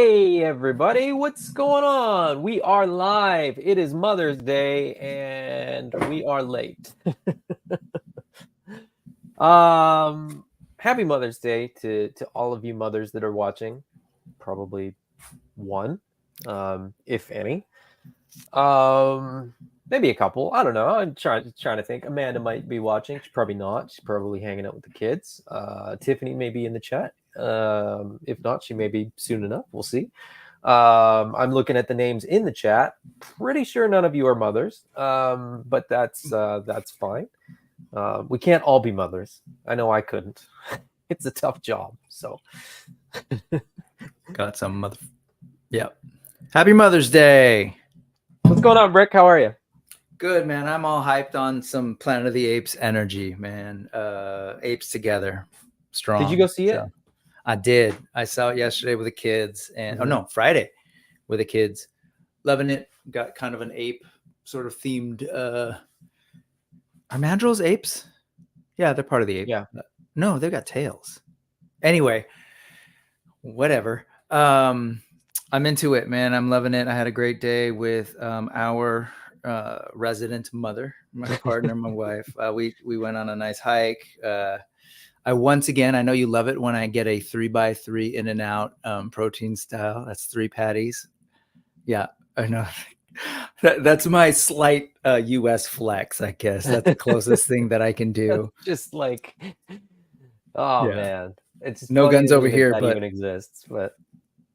Hey everybody, what's going on? We are live. It is Mother's Day and we are late. Happy Mother's Day to all of you mothers that are watching. Probably one, if any. Maybe a couple. I don't know. I'm trying to think. Amanda might be watching. She's probably not. She's probably hanging out with the kids. Tiffany may be in the chat. If not, she may be soon enough. We'll see. I'm looking at the names in the chat. Pretty sure none of you are mothers. But that's fine. We can't all be mothers. I know I couldn't. It's a tough job. So got some mother. Yep. Happy Mother's Day. What's going on, Rick? How are you? Good, man. I'm all hyped on some Planet of the Apes energy, man. Apes together. Strong. Did you go see it? I did. I saw it yesterday with the kids and Friday with the kids. Loving it. Got kind of an ape sort of themed are mandrills apes? Yeah, they're part of the ape. Yeah. No, they've got tails. Anyway, whatever. I'm into it, man. I'm loving it. I had a great day with our resident mother, my partner, my wife. We went on a nice hike. I know you love it when I get a 3x3 In-N-Out protein style. That's 3 patties. Yeah, I know. That's my slight U.S. flex, I guess. That's the closest thing that I can do. Just like, oh yeah. Man, it's no guns over here, that but even exists. But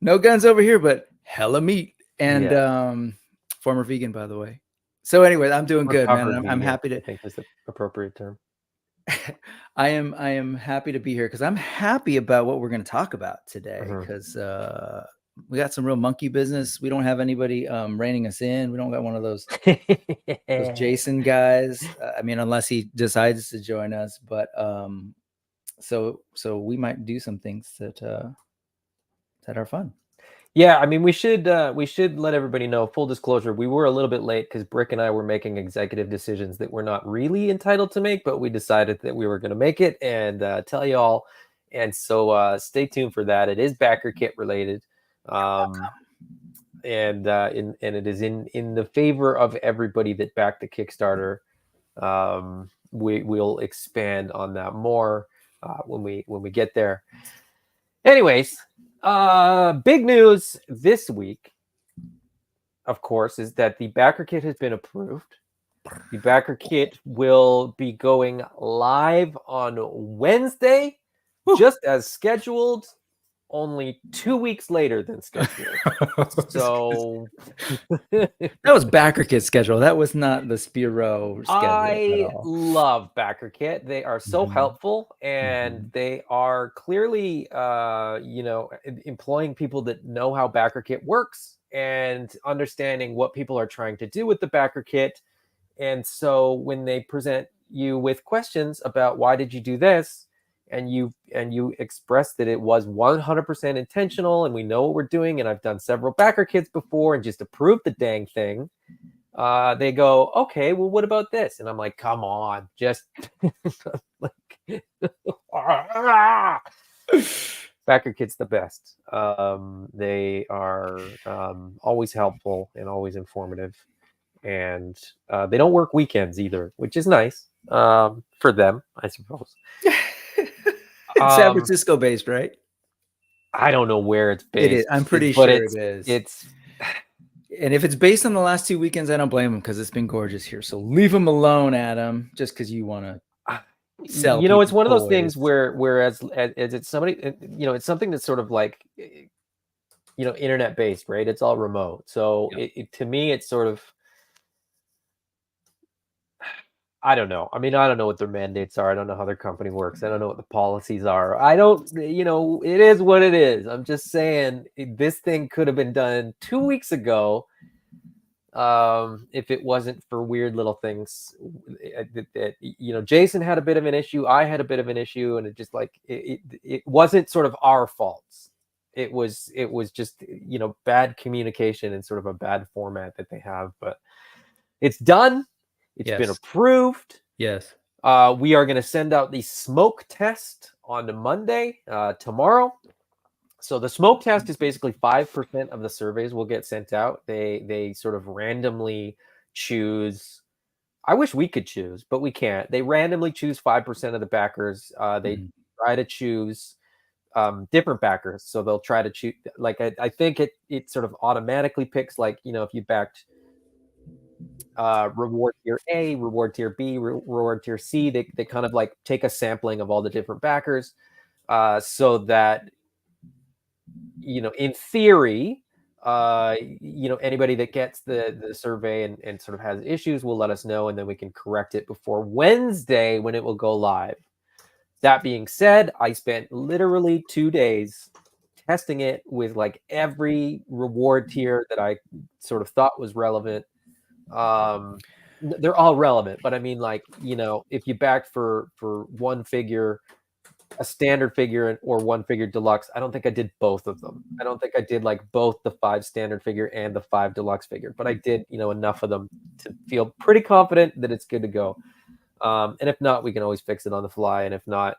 no guns over here, but hella meat. And former vegan, by the way. So anyway, I'm doing good, man. I'm happy to. I think is the appropriate term. I am happy to be here because I'm happy about what we're going to talk about today because we got some real monkey business. We don't have anybody reining us in. We don't got one of those Jason guys. I mean, unless he decides to join us. But so we might do some things that are fun. Yeah, I mean, we should let everybody know. Full disclosure, we were a little bit late because Brick and I were making executive decisions that we're not really entitled to make, but we decided that we were going to make it and tell you all. And so stay tuned for that. It is Backerkit related, and it is in the favor of everybody that backed the Kickstarter. We'll expand on that more when we get there. Anyways. Big news this week, of course, is that the Backerkit has been approved. The Backerkit will be going live on Wednesday, just as scheduled, only 2 weeks later than scheduled. So that was Backerkit schedule. That was not the Spiro schedule. I love Backerkit. They are so helpful, and they are clearly, employing people that know how Backerkit works and understanding what people are trying to do with the Backerkit. And so when they present you with questions about why did you do this, and you express that it was 100% intentional, and we know what we're doing, and I've done several Backerkits before and just approved the dang thing. They go, okay, well, what about this? And I'm like, come on, just Backerkit's the best. They are always helpful and always informative, and they don't work weekends either, which is nice for them, I suppose. It's San Francisco based, right? I don't know where it's based. It is. I'm pretty sure it is. And if it's based on the last 2 weekends, I don't blame them because it's been gorgeous here. So leave them alone, Adam, just because you want to sell. It's one of those things whereas it's somebody, it's something that's sort of like, internet based, right? It's all remote. So to me, it's sort of, I don't know. I mean, I don't know what their mandates are. I don't know how their company works. I don't know what the policies are. I don't, it is what it is. I'm just saying this thing could have been done 2 weeks ago if it wasn't for weird little things that Jason had a bit of an issue. I had a bit of an issue, and it just like, it wasn't sort of our faults. It was just, bad communication and sort of a bad format that they have, but it's done. It's been approved. Yes. We are going to send out the smoke test on Monday, tomorrow. So the smoke test is basically 5% of the surveys will get sent out. They sort of randomly choose. I wish we could choose, but we can't. They randomly choose 5% of the backers. They Mhm. try to choose different backers. So they'll try to choose. Like I think it sort of automatically picks, like, if you backed reward tier A, reward tier B, reward tier C. They kind of like take a sampling of all the different backers, so that, in theory, anybody that gets the survey and sort of has issues will let us know, and then we can correct it before Wednesday when it will go live. That being said, I spent literally 2 days testing it with like every reward tier that I sort of thought was relevant. Um, they're all relevant, but I mean, like, if you backed for one figure, a standard figure or one figure deluxe, I don't think I did both of them. I don't think I did like both the 5 standard figure and the 5 deluxe figure, but I did, enough of them to feel pretty confident that it's good to go. And if not, we can always fix it on the fly. And if not,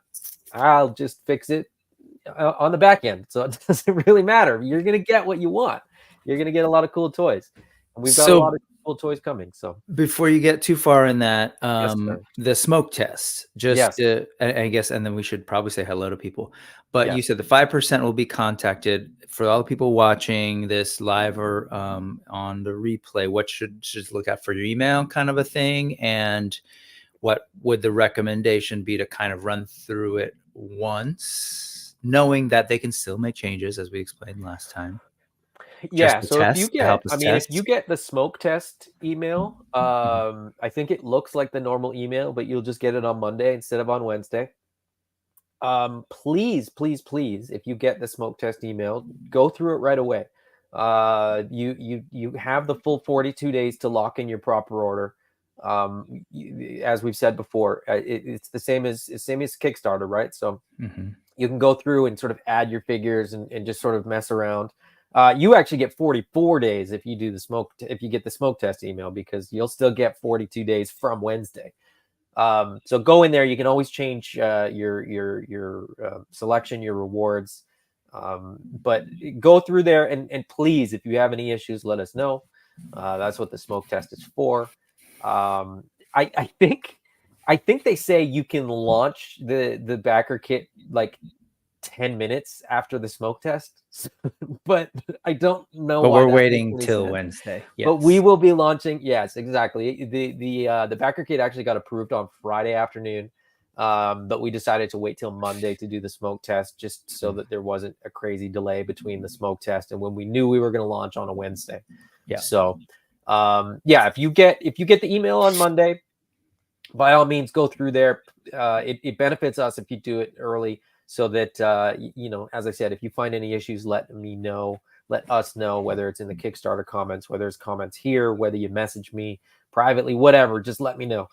I'll just fix it on the back end. So it doesn't really matter. You're going to get what you want. You're going to get a lot of cool toys. And we've got a lot So of cool toys coming. So, before you get too far in that, yes, sir. the smoke test, just Yes. I guess, and then we should probably say hello to people. But you Yes. said the 5% will be contacted. For all the people watching this live or on the replay, what should look out for your email, kind of a thing? And what would the recommendation be to kind of run through it once, knowing that they can still make changes, as we explained last time? Just Yeah, to so if you test, to get, help us I mean, if you test. get the smoke test email, Mhm. I think it looks like the normal email, but you'll just get it on Monday instead of on Wednesday. Please, please, please, if you get the smoke test email, go through it right away. You have the full 42 days to lock in your proper order. As we've said before, it's the same as Kickstarter, right? So Mhm. you can go through and sort of add your figures and just sort of mess around. You actually get 44 days if you do if you get the smoke test email, because you'll still get 42 days from Wednesday. So go in there. You can always change your selection, your rewards. But go through there, and please, if you have any issues, let us know. That's what the smoke test is for. Um, I think they say you can launch the backer kit like 10 minutes after the smoke test, but I don't know But why we're that makes waiting any till sense. Wednesday. But we Yes. will be launching. Yes, exactly. The backer kit actually got approved on Friday afternoon, but we decided to wait till Monday to do the smoke test, just so that there wasn't a crazy delay between the smoke test and when we knew we were going to launch on a Wednesday. Yeah. So, yeah, if you get the email on Monday, by all means, go through there. It benefits us if you do it early, so that, as I said, if you find any issues, let me know. Let us know, whether it's in the Kickstarter comments, whether it's comments here, whether you message me privately, whatever. Just let me know,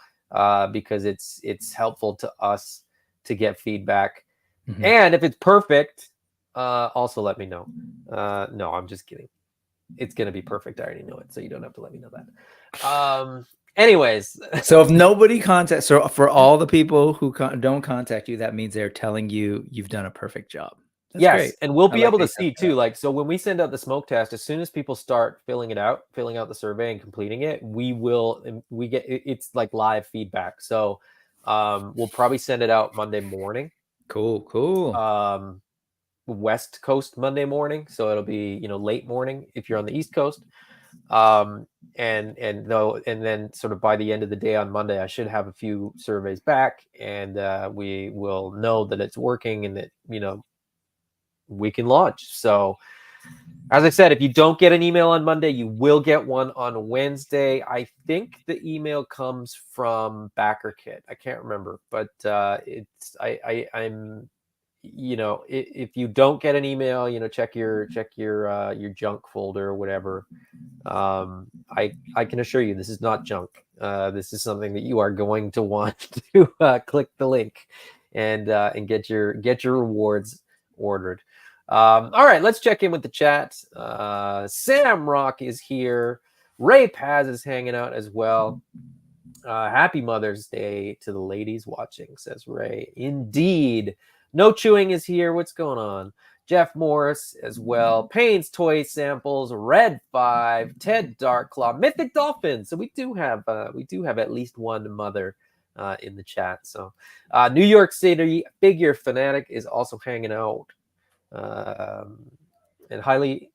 because it's helpful to us to get feedback. Mhm. And if it's perfect, also let me know. No, I'm just kidding. It's gonna be perfect. I already know it, so you don't have to let me know that. Anyways, So if nobody contacts, so for all the people who don't contact you, that means they're telling you you've done a perfect job. That's yes, great. and we'll I be like able how to you set see that too. up. Like, so when we send out the smoke test, as soon as people start filling out the survey and completing it, we get it's like live feedback. So, we'll probably send it out Monday morning, Cool, cool. um, West Coast Monday morning. So it'll be, late morning if you're on the East Coast. Um, and then sort of by the end of the day on Monday, I should have a few surveys back, and we will know that it's working and that, we can launch. So, as I said, if you don't get an email on Monday, you will get one on Wednesday. I think the email comes from Backerkit. I can't remember, but I'm, if you don't get an email, check your junk folder or whatever. I can assure you, this is not junk. This is something that you are going to want to click the link and get your rewards ordered. All right, let's check in with the chat. Sam Rock is here. Ray Paz is hanging out as well. Happy Mother's Day to the ladies watching, says Ray. Indeed. No Chewing is here. What's going on? Jeff Morris as well, Payne's Toy Samples, Red 5, Ted Darkclaw, Mythic Dolphins. So we do have at least one mother in the chat. So New York City Figure Fanatic is also hanging out. And highly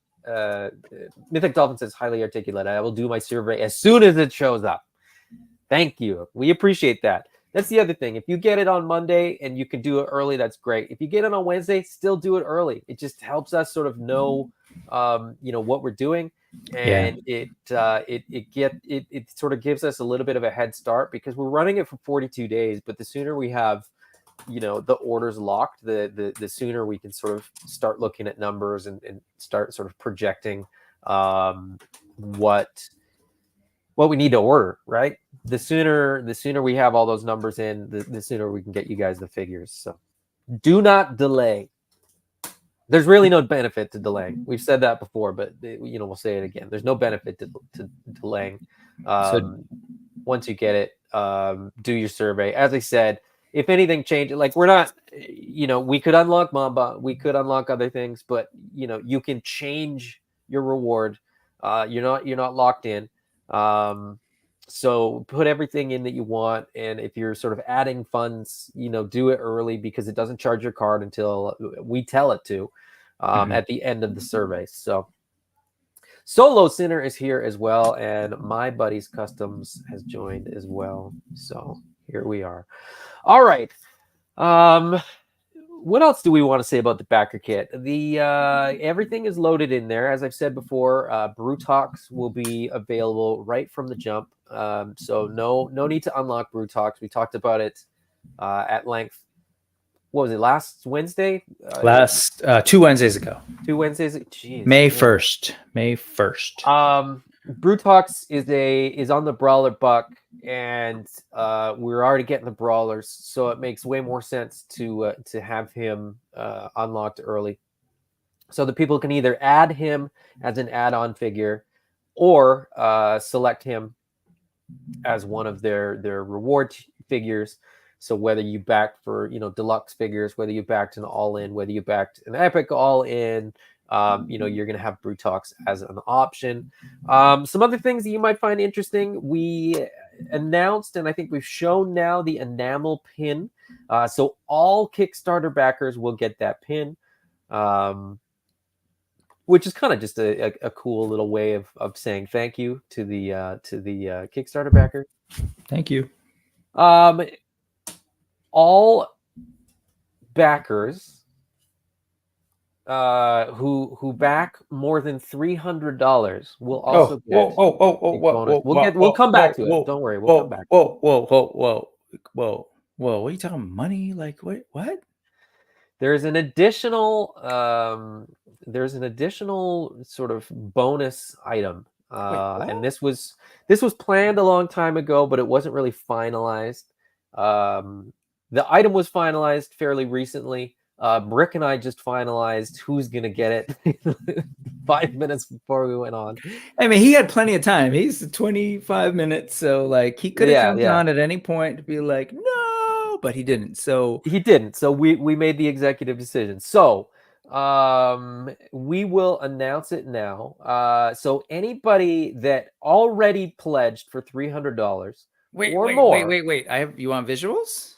Mythic Dolphin says highly articulate. I will do my survey as soon as it shows up. Thank you. We appreciate that. That's the other thing. If you get it on Monday and you can do it early, that's great. If you get it on Wednesday, still do it early. It just helps us sort of know, what we're doing, and it sort of gives us a little bit of a head start because we're running it for 42 days. But the sooner we have, the orders locked, the sooner we can sort of start looking at numbers and start sort of projecting what we need to order, right? The sooner we have all those numbers in, the sooner we can get you guys the figures. So do not delay. There's really no benefit to delaying. We've said that before, but we'll say it again. There's no benefit to delaying. Once you get it, do your survey. As I said, if anything changes, like we're not, we could unlock Mamba, we could unlock other things, but you can change your reward. You're not locked in. So put everything in that you want, and if you're sort of adding funds, do it early because it doesn't charge your card until we tell it to at the end of the survey. So Solo Sinner is here as well, and My Buddy's Customs has joined as well. So here we are. All right. What else do we want to say about the Backerkit? Everything is loaded in there. As I've said before, Brutox will be available right from the jump. So no need to unlock Brutox. We talked about it at length. What was it, last Wednesday? Last 2 Wednesdays ago. 2 Wednesdays. Jeez, May 1st. May 1st. Brutox is on the Brawler Buck, and we're already getting the Brawlers, so it makes way more sense to have him unlocked early, so that people can either add him as an add-on figure or select him as one of their reward figures. So whether you backed for deluxe figures, whether you backed an all-in, whether you backed an epic all-in, you're going to have Brutox as an option. Some other things that you might find interesting, we announced, and I think we've shown now, the enamel pin. So all Kickstarter backers will get that pin, which is kind of just a cool little way of saying thank you to the Kickstarter backer. Thank you. All backers who back more than $300 will also get bonus. We'll come back to it. Don't worry, we'll come back. Whoa! What are you talking money? Like what? There's an additional sort of bonus item, and this was planned a long time ago, but it wasn't really finalized. The item was finalized fairly recently. Brick and I just finalized who's gonna get it 5 minutes before we went on. I mean, he had plenty of time. He's 25 minutes, so like he could have come on at any point to be like, no, but he didn't. So we made the executive decision. So we will announce it now. So anybody that already pledged for $300 or more. Wait. You want visuals?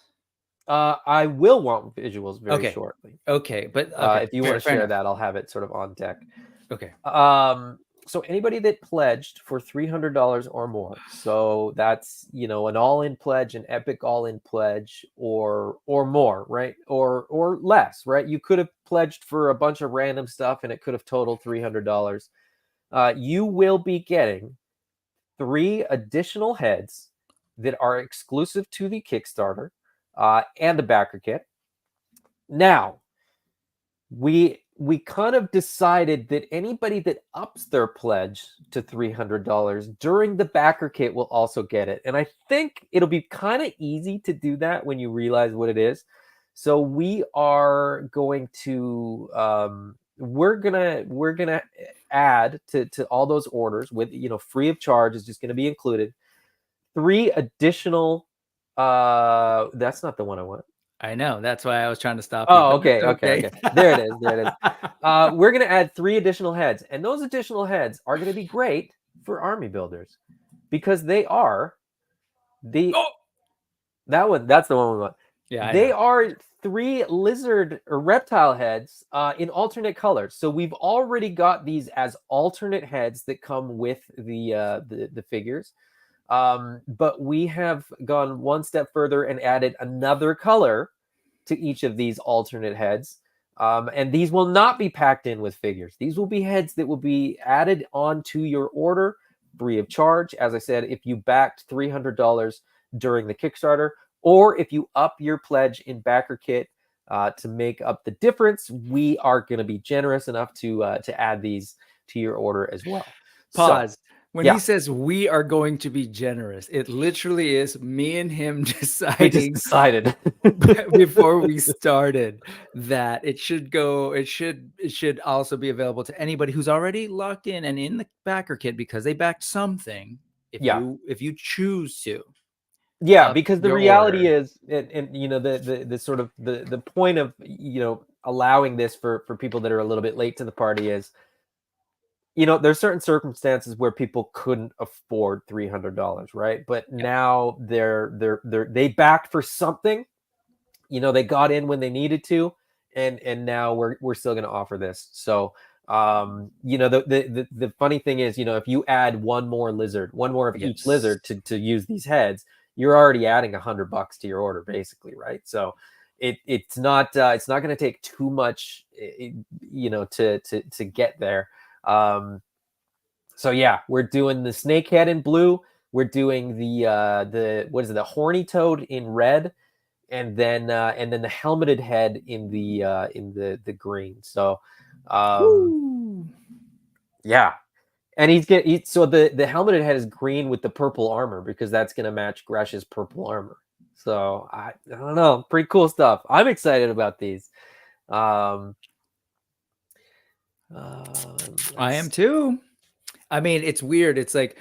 I will want visuals very shortly. Okay, but if you want to share that, I'll have it sort of on deck. Okay. So anybody that pledged for $300 or more, so that's an all-in pledge, an epic all-in pledge, or more, right? Or less, right? You could have pledged for a bunch of random stuff, and it could have totaled $300. You will be getting 3 additional heads that are exclusive to the Kickstarter. And the Backerkit. Now, we kind of decided that anybody that ups their pledge to $300 during the Backerkit will also get it. And I think it'll be kind of easy to do that when you realize what it is. So we are going to we're gonna add to all those orders with free of charge is just going to be included 3 additional. That's not the one I want. I know. That's why I was trying to stop you, Oh, but okay, that's okay, okay. okay. There it is. There it is. We're gonna add 3 additional heads, and those additional heads are gonna be great for army builders because they are the Oh, that one. That's the one we want. yeah, I They know. are 3 lizard or reptile heads in alternate colors. So we've already got these as alternate heads that come with the figures. But we have gone one step further and added another color to each of these alternate heads. And these will not be packed in with figures. These will be heads that will be added onto your order free of charge. As I said, if you backed $300 during the Kickstarter, or if you up your pledge in Backerkit to make up the difference, we are going to be generous enough to add these to your order as well. So, Pause. When he yeah, says we are going to be generous, it literally is me and him we just deciding decided. before we started that it should also be available to anybody who's already locked in and in the backer kit because they backed something. If Yeah. you choose to Yeah, up because the your reality order, is, and you know, the sort of the point of allowing this for people that are a little bit late to the party is, there's certain circumstances where people couldn't afford $300, right? But yeah, now they backed for something. They got in when they needed to, and now we're still going to offer this. So the funny thing is, if you add one more lizard, one more of each yes, lizard to use these heads, you're already adding $100 to your order, basically, right? So it's not going to take too much, to get there. So yeah, we're doing the snake head in blue. We're doing the what is it, the horny toad in red, and then the helmeted head in the green. So woo, yeah. And so the helmeted head is green with the purple armor because that's gonna match Gresh's purple armor. So I don't know, pretty cool stuff. I'm excited about these. Um, I am let's too. I mean, it's weird. It's like,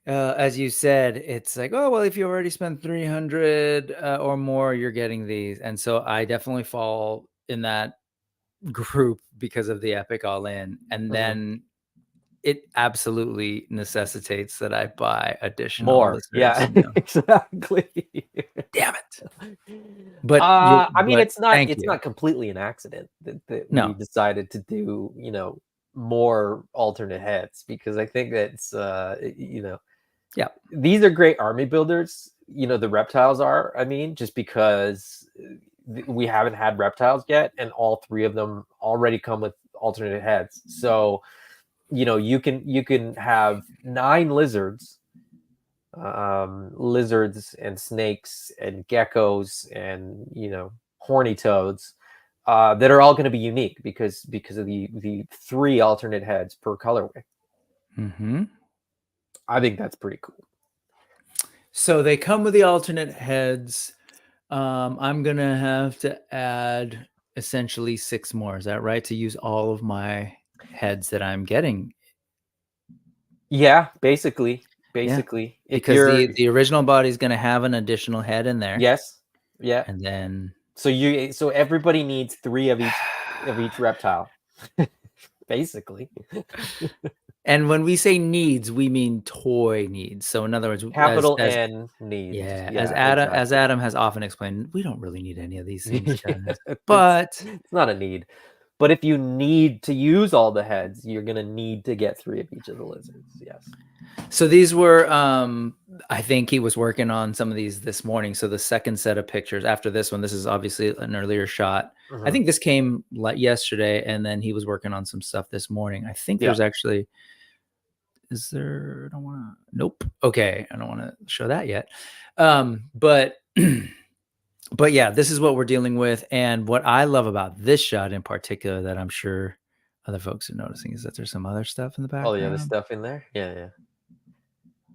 as you said, it's like, oh well, if you already spent 300 or more, you're getting these, and so I definitely fall in that group because of the epic all in, and mhm. then it absolutely necessitates that I buy additional More. lizards. Yeah, exactly. Damn it! But you, I mean, but it's not thank it's you. not completely an accident that we No, decided to do, more alternate heads because I think that's yeah. these are great army builders. The reptiles are, I mean, just because we haven't had reptiles yet, and all 3 of them already come with alternate heads. So, you can have 9 lizards and snakes and geckos and horny toads that are all going to be unique because of the 3 alternate heads per colorway. Hmm. I think that's pretty cool. So they come with the alternate heads. I'm gonna have to add essentially 6 more. Is that right? To use all of my heads that I'm getting. Yeah, basically, Yeah, if because you're the original body is gonna have an additional head in there, yes, yeah. and then So everybody needs 3 of each reptile, basically. and when we say needs, we mean toy needs. So in other words, Capital as N needs. yeah, Yeah, As exactly. Adam has often explained, we don't really need any of these things, guys. it's But it's not a need. But if you need to use all the heads, you're gonna need to get 3 of each of the lizards. Yes. so these were I think he was working on some of these this morning. So the second set of pictures after this one, this is obviously an earlier shot. I Mhm. think this came like yesterday, and then he was working on some stuff this morning. I think Yeah. there's actually is there I don't want to nope. Okay, I don't want to show that yet. But but yeah, this is what we're dealing with. And what I love about this shot in particular that I'm sure other folks are noticing is that there's some other stuff in the All the other background. stuff in there. Yeah, yeah.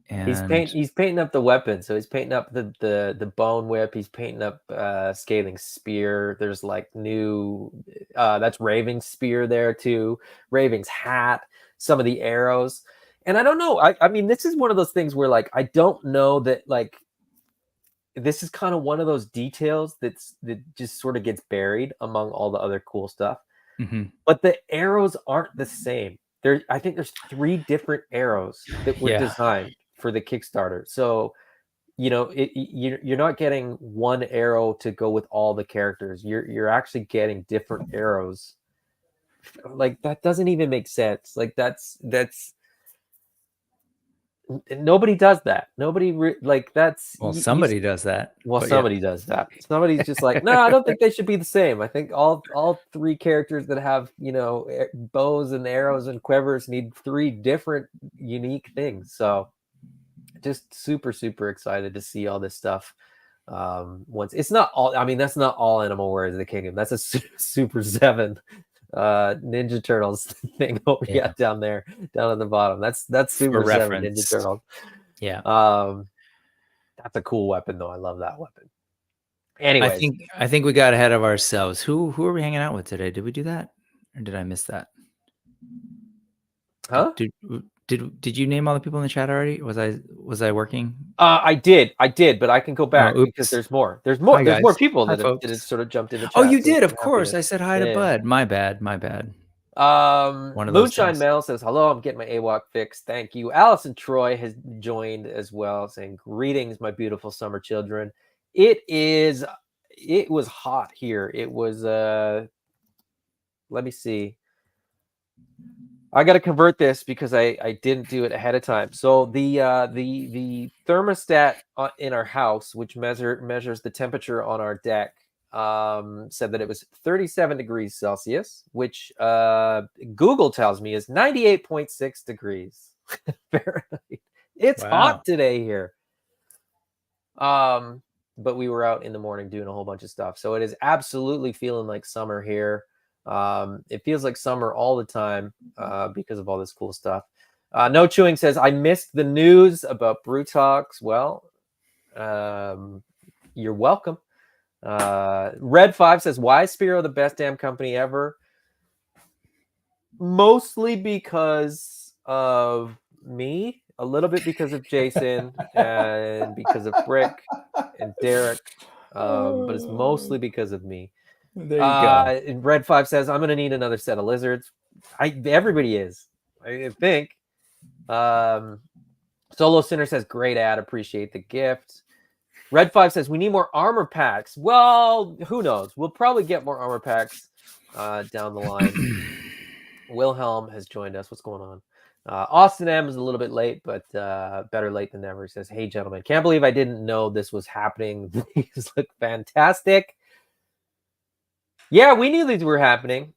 And He's painting up the weapon. So he's painting up the bone whip. He's painting up scathing spear. There's like new that's Raving's spear there too. Raving's hat, some of the arrows. And I don't know. I mean, this is one of those things where like I don't know that like this is kind of one of those details that just sort of gets buried among all the other cool stuff. Mm-hmm. But the arrows aren't the same. I think there's 3 different arrows that were Yeah. designed for the Kickstarter. So, you're not getting one arrow to go with all the characters. You're actually getting different arrows. Like, that doesn't even make sense. Like, that's nobody does that. That's Well, somebody does that. well, But yeah. somebody does that. Somebody's just like, no, I don't think they should be the same. I think all 3 characters that have, bows and arrows and quivers need 3 different unique things. So just super, super excited to see all this stuff. Once it's not all, I mean, that's not all Animal Warriors of the Kingdom. That's a Super 7 Ninja Turtles thing over down there, down at the bottom. That's Super 7 Ninja Turtles. Yeah. That's a cool weapon though. I love that weapon. Anyways, I think we got ahead of ourselves. Who are we hanging out with today? Did we do that, or did I miss that? huh? Did you name all the people in the chat already? Was I working? I did, but I can go back because there's more. There's more. Hi, there's more guys. people Hi, that have sort of jumped in the chat. Oh, you so did, of happy course. I said hi to Bud. My bad. One of those Moonshine things. Mel says, hello, I'm getting my AWOK fix. Thank you. Allison Troy has joined as well, saying, greetings, my beautiful summer children. It was hot here. It was, let me see. I got to convert this because I didn't do it ahead of time. So the thermostat in our house, which measures the temperature on our deck, said that it was 37 degrees Celsius, which Google tells me is 98.6 degrees Fahrenheit. It's hot today here. But we were out in the morning doing a whole bunch of stuff, so it is absolutely feeling like summer here. It feels like summer all the time because of all this cool stuff. No Chewing says, I missed the news about Brutox. Well, you're welcome. Red 5 says, why is Spiro the best damn company ever? Mostly because of me, a little bit because of Jason, and because of Brick and Derek, but it's mostly because of me. There you go. And Red 5 says, I'm going to need another set of lizards. Everybody is, I think. Solo Sinner says, great ad. Appreciate the gift. Red 5 says, we need more armor packs. Well, who knows? We'll probably get more armor packs down the line. Wilhelm has joined us. What's going on? Austin M is a little bit late, but better late than never. He says, hey, gentlemen, can't believe I didn't know this was happening. These look fantastic. Yeah, we knew these were happening.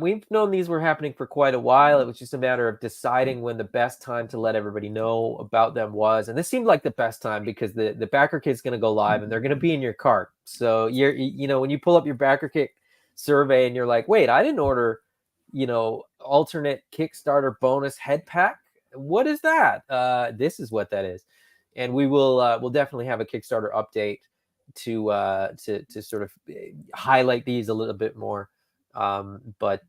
We've known these were happening for quite a while. It was just a matter of deciding when the best time to let everybody know about them was. And this seemed like the best time because the Backerkit's going to go live and they're going to be in your cart. So when you pull up your Backerkit survey and you're like, wait, I didn't order, alternate Kickstarter bonus head pack. What is that? This is what that is. And we'll definitely have a Kickstarter update to sort of highlight these a little bit more. But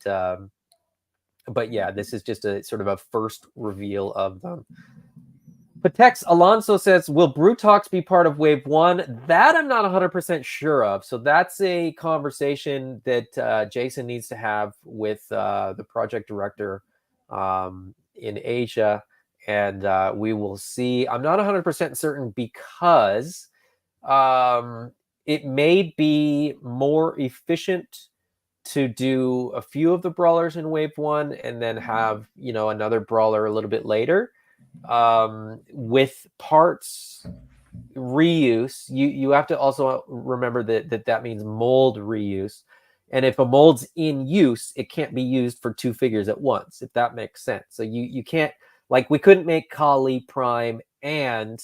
yeah, this is just a sort of a first reveal of them. Patex Alonso says, will Brutox be part of Wave 1? That I'm not 100% sure of. So that's a conversation that Jason needs to have with the project director in Asia. And we will see. I'm not 100% certain because it may be more efficient to do a few of the brawlers in Wave 1 and then have, another brawler a little bit later. With parts reuse, you have to also remember that means mold reuse. And if a mold's in use, it can't be used for 2 figures at once, if that makes sense. So you can't, like, we couldn't make Kali, Prime, and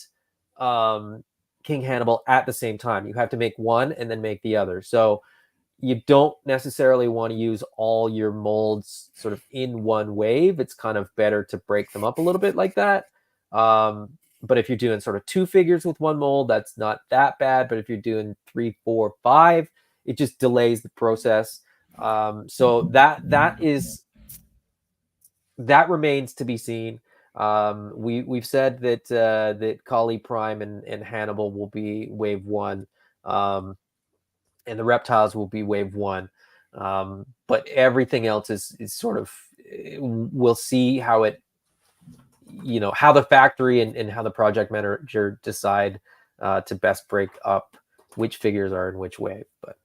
King Hannibal at the same time. You have to make one and then make the other. So you don't necessarily want to use all your molds sort of in one wave. It's kind of better to break them up a little bit like that. But if you're doing sort of 2 figures with one mold, that's not that bad. But if you're doing 3, 4, 5, it just delays the process. So that remains to be seen. We've said that that Kali Prime and Hannibal will be wave 1, and the reptiles will be wave 1. But everything else is sort of, we'll see how it, how the factory and how the project manager decide to best break up which figures are in which wave. But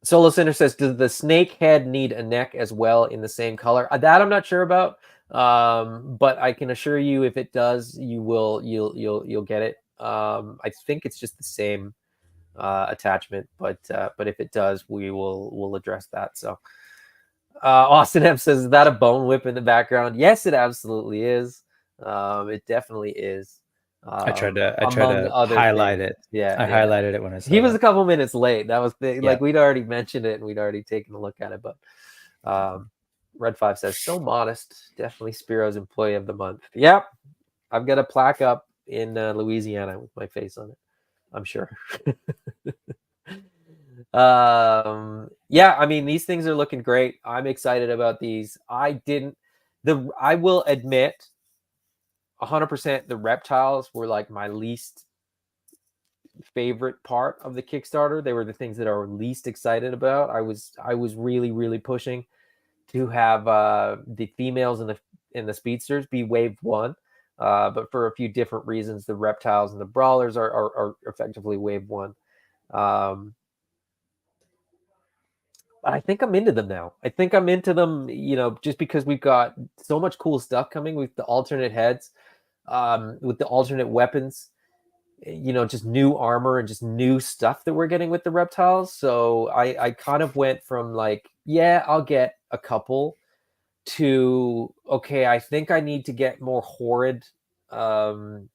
Solo Center says, does the snake head need a neck as well in the same color? That I'm not sure about, but I can assure you, if it does, you'll get it. I think it's just the same attachment, but if it does, we'll address that. So Austin M says, is that a bone whip in the background? Yes, it absolutely is. It definitely is. I tried to among other highlight things. it. Yeah, I yeah. highlighted it when I saw He was that. a couple minutes late. That was Yeah. like, we'd already mentioned it and we'd already taken a look at it. But Red 5 says, so modest. Definitely Spiro's employee of the month. Yep. I've got a plaque up in Louisiana with my face on it, I'm sure. Yeah, I mean, these things are looking great. I'm excited about these. I will admit 100% the reptiles were like my least favorite part of the Kickstarter. They were the things that I was least excited about. I was really pushing to have the females and the speedsters be wave 1. But for a few different reasons, the reptiles and the brawlers are effectively wave 1. But I think I'm into them now. I think I'm into them, just because we've got so much cool stuff coming with the alternate heads, with the alternate weapons, just new armor and just new stuff that we're getting with the reptiles. So I kind of went from like, yeah, I'll get a couple, to, okay, I think I need to get more horrid armor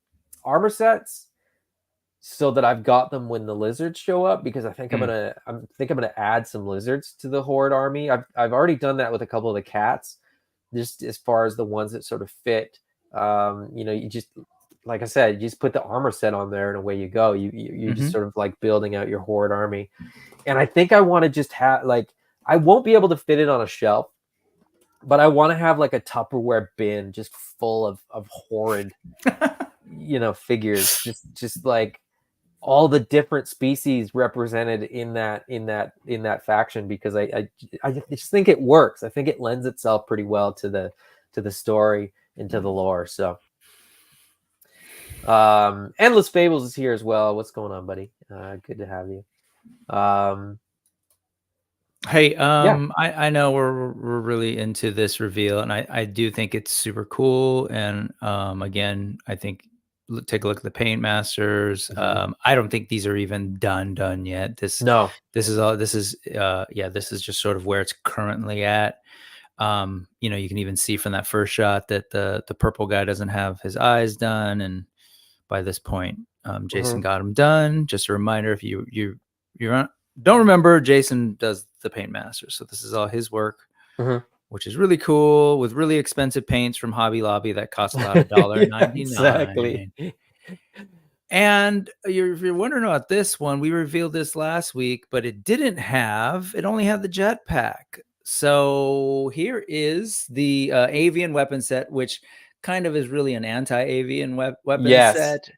sets, so that I've got them when the lizards show up, because I think I'm gonna add some lizards to the horde army. I've already done that with a couple of the cats, just as far as the ones that sort of fit. You just, like I said, you just put the armor set on there and away you go. You're just sort of like building out your horde army. And I think I want to just have, like, I won't be able to fit it on a shelf, but I want to have like a Tupperware bin just full of horrid figures, just like all the different species represented in that faction, because I just think it works. I think it lends itself pretty well to the story and to the lore. So Endless Fables is here as well. What's going on, buddy? Good to have you. Hey, Yeah. I know we're really into this reveal, and I do think it's super cool. And again, I think take a look at the Paint Masters. Mm-hmm. I don't think these are even done yet. No. This is just sort of where it's currently at. You can even see from that first shot that the purple guy doesn't have his eyes done, and by this point, Jason got him done. Just a reminder, if you're on, don't remember, Jason does the Paint Master, so this is all his work, which is really cool, with really expensive paints from Hobby Lobby that cost about $1.99. Yeah, exactly. And if you're wondering about this one, we revealed this last week, but it only had the jetpack. So here is the avian weapon set, which kind of is really an anti-avian weapon set.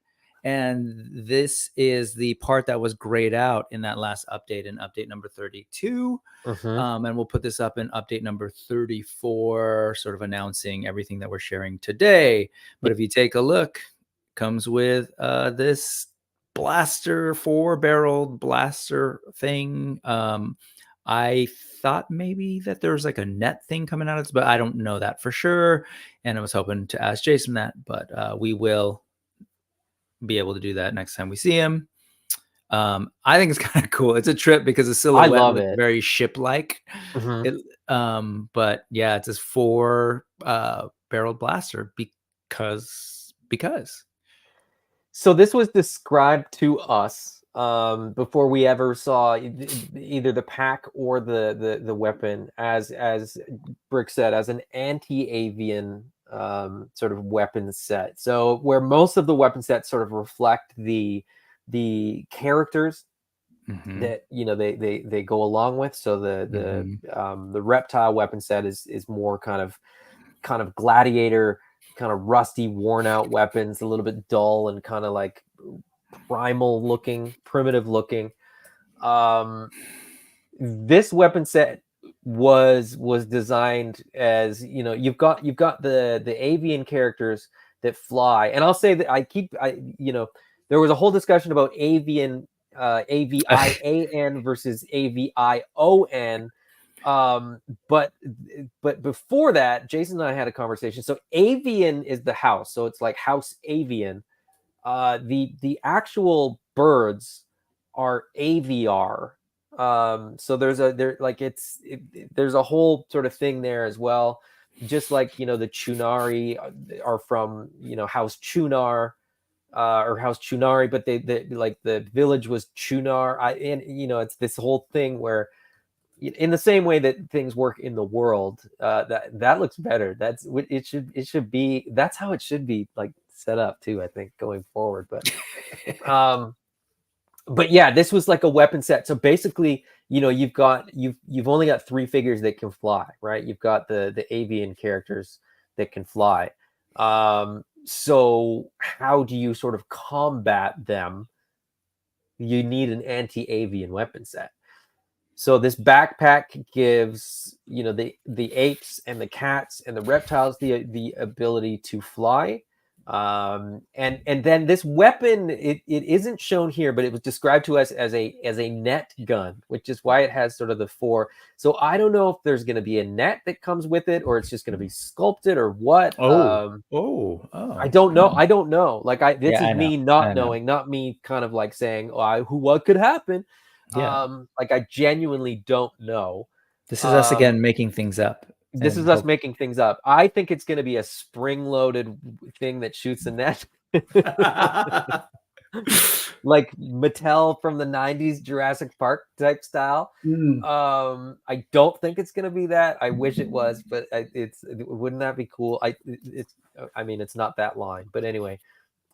And this is the part that was grayed out in that last update, in update number 32. And we'll put this up in update number 34, sort of announcing everything that we're sharing today. But if you take a look, comes with this blaster, 4-barreled blaster thing. I thought maybe that there was like a net thing coming out of this, but I don't know that for sure. And I was hoping to ask Jason that, but we will be able to do that next time we see him. I think it's kind of cool. It's a trip because the silhouette looks very ship-like. But yeah, it's this 4-barreled blaster because. So this was described to us before we ever saw either the pack or the weapon, as Brick said, as an anti-avian sort of weapon set. So where most of the weapon sets sort of reflect the characters Mm-hmm. that they go along with. So Mm-hmm. the reptile weapon set is more kind of gladiator, kind of rusty, worn out weapons, a little bit dull and kind of like primal looking, primitive looking. Um, this weapon set was designed as, you've got the avian characters that fly, and I'll say that there was a whole discussion about avian, AVIAN versus AVION. um but but before that, Jason and I had a conversation. So avian is the house, so it's like house avian. The actual birds are AVR. So there's a whole sort of thing there as well. Just like, the Chunari are from, House Chunar, or House Chunari, but they like the village was Chunar. And it's this whole thing where, in the same way that things work in the world, that looks better. It should be, that's how it should be like set up too, I think, going forward. Um but yeah, this was like a weapon set. So basically, you've only got three figures that can fly, right? You've got the avian characters that can fly. So how do you sort of combat them? You need an anti-avian weapon set. So this backpack gives, the apes and the cats and the reptiles the ability to fly. And then this weapon, it isn't shown here, but it was described to us as a net gun, which is why it has sort of the four. So I don't know if there's going to be a net that comes with it, or it's just going to be sculpted, or what. Oh, I don't know. I don't know. Like, this yeah, is I know. me not I know. knowing, not me kind of like saying, what could happen. Yeah. Like, I genuinely don't know. This is us Um, again making things up this and is us hope. making things up. I think it's going to be a spring-loaded thing that shoots a net, like Mattel from the '90s Jurassic Park type style. Mm. I don't think it's going to be that. I wish it was, but wouldn't that be cool? I mean, it's not that line, but anyway,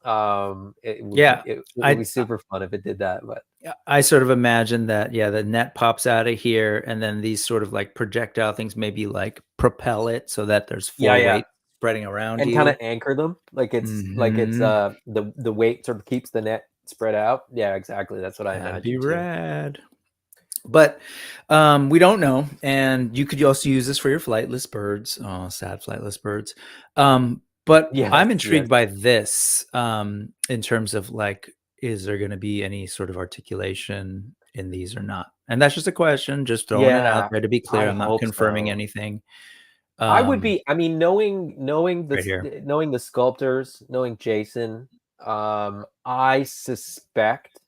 it would be Yeah, it would I be super fun if it did that. But I sort of imagine that, yeah, the net pops out of here, and then these sort of like projectile things maybe like propel it so that there's yeah, full yeah, weight spreading around and kind of you. anchor them, like it's Hmm. the weight sort of keeps the net spread out. Yeah, exactly. That's what I That'd be imagine too. rad. But we don't know, and you could also use this for your flightless birds. Oh, sad flightless birds. But Yes, I'm yes, intrigued by this in terms of like, is there going to be any sort of articulation in these or not? And that's just a question, just throwing it out yeah. there to be clear. I I'm not hope confirming so. anything. I would be. I mean, Right here. knowing the sculptors, knowing Jason, I suspect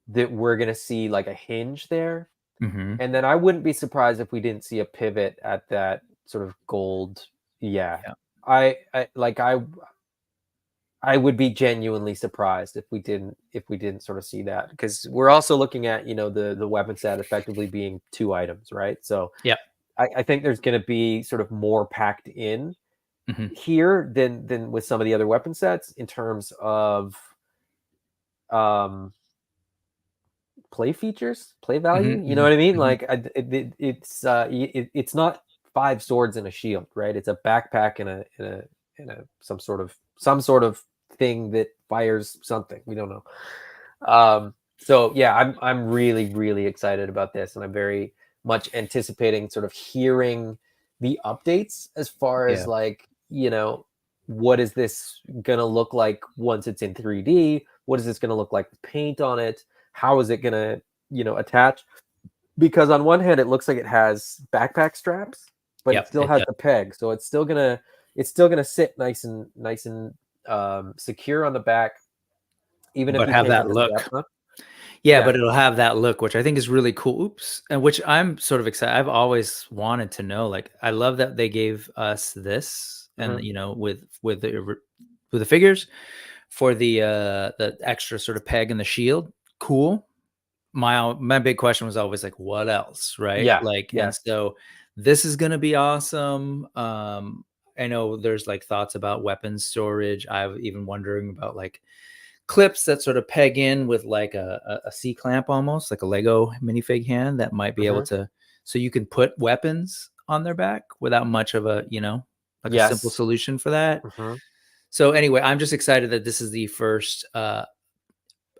that we're gonna see like a hinge there, Hmm. and then I wouldn't be surprised if we didn't see a pivot at that sort of gold. Yeah, Yeah. I like I would be genuinely surprised if we didn't sort of see that, because we're also looking at, the weapon set effectively being two items, right? So Yeah. I think there's going to be sort of more packed in Hmm. here than with some of the other weapon sets in terms of um play features, play Hmm. value. You know Hmm. what I mean? Hmm. Like, it's not five swords and a shield, right? It's a backpack and a some sort of thing that fires something. We don't know. So yeah, I'm really really excited about this, and I'm very much anticipating sort of hearing the updates as far as, Yeah. like, what is this gonna look like once it's in 3D? What is this gonna look like with paint on it? How is it gonna, attach? Because on one hand, it looks like it has backpack straps, but it Yep. still It has does. the peg, so it's still gonna sit nice and secure on the back, even if But you have can't get that the look. straps on. Yeah, Yeah. but it'll have that look, which I think is really cool. Oops. And which I'm sort of excited. I've always wanted to know. Like, I love that they gave us this, and Mhm. with the figures for the extra sort of peg and the shield. Cool. My big question was always like, what else, right? Yeah. Like, and Yes. so this is gonna be awesome. I know there's like thoughts about weapons storage. I've even wondering about like clips that sort of peg in with like a C clamp, almost like a Lego minifig hand that might be able Mhm. to, so you can put weapons on their back without much of a, like a simple Yes. solution for that. Mhm. So anyway, I'm just excited that this is the first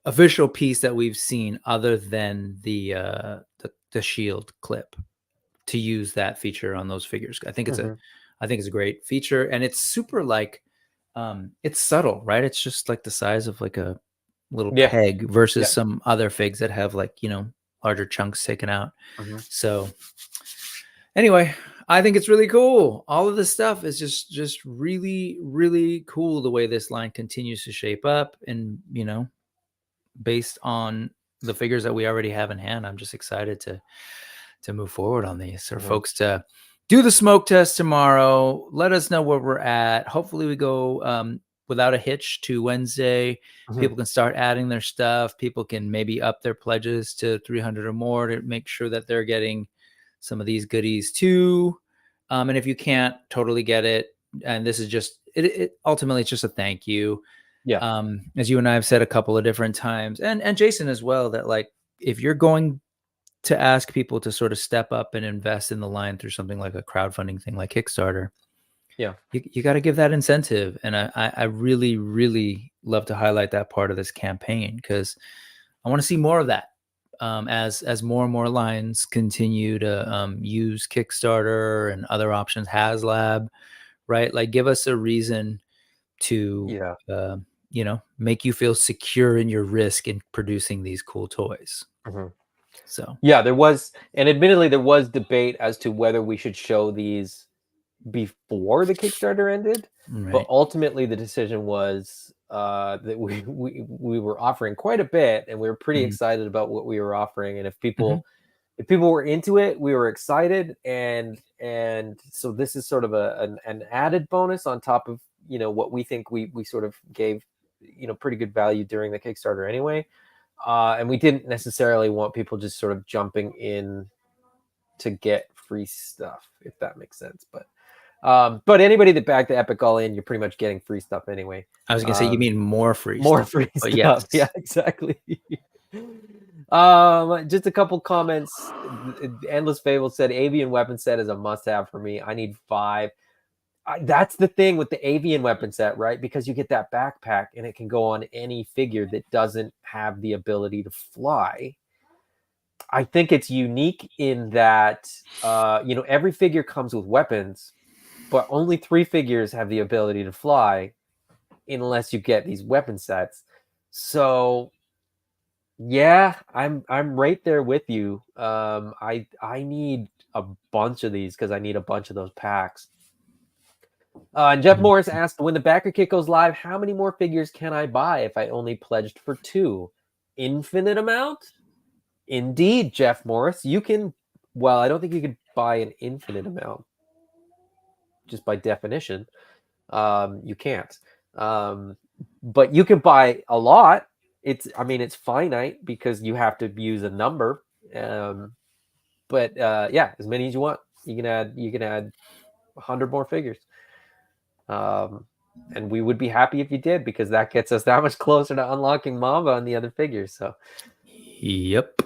official piece that we've seen other than the shield clip to use that feature on those figures. I think Mhm. it's a great feature, and it's super like it's subtle, right? It's just like the size of like a little Yeah. peg versus Yeah. some other figs that have like, larger chunks taken out. Mhm. So anyway, I think it's really cool. All of this stuff is just really, really cool the way this line continues to shape up, and based on the figures that we already have in hand, I'm just excited to move forward on these for Mhm. folks to do the smoke test tomorrow. Let us know where we're at. Hopefully we go without a hitch to Wednesday. Mhm. People can start adding their stuff. People can maybe up their pledges to 300 or more to make sure that they're getting some of these goodies too. And if you can't, totally get it. And this is just it ultimately it's just a thank you. Yeah. As you and I have said a couple of different times, and Jason as well, that like if you're going to ask people to sort of step up and invest in the line through something like a crowdfunding thing like Kickstarter, Yeah. you got to give that incentive. And I really, really love to highlight that part of this campaign because I want to see more of that. As more and more lines continue to use Kickstarter and other options, HasLab, right? Like, give us a reason to, Yeah. make you feel secure in your risk in producing these cool toys. Mhm. So, Yeah, there was, and admittedly, there was debate as to whether we should show these before the Kickstarter ended, but right. ultimately the decision was that we were offering quite a bit, and we were pretty Mhm. excited about what we were offering. And Mhm. if people were into it, we were excited, and so this is sort of an added bonus on top of what we think we sort of gave pretty good value during the Kickstarter anyway. And we didn't necessarily want people just sort of jumping in to get free stuff, if that makes sense. But anybody that backed the Epic All In, you're pretty much getting free stuff anyway. I was gonna say you mean more free More stuff, free but stuff. Yeah, yes. exactly. Just a couple comments. Endless Fable said avian weapon set is a must-have for me. I need 5. That's the thing with the avian weapon set, right? Because you get that backpack and it can go on any figure that doesn't have the ability to fly. I think it's unique in that every figure comes with weapons, but only 3 figures have the ability to fly unless you get these weapon sets. So yeah, I'm right there with you. I need a bunch of these because I need a bunch of those packs. And Jeff Mhm. Morris asked, when the Backerkit goes live, how many more figures can I buy if I only pledged for 2? Infinite amount? Indeed, Jeff Morris. You can, well, I don't think you could buy an infinite amount just by definition. You can't. But you can buy a lot. It's finite because you have to use a number. Um, but yeah, as many as you want. You can add 100 more figures. Um, and we would be happy if you did because that gets us that much closer to unlocking Mamba and the other figures. So Yep.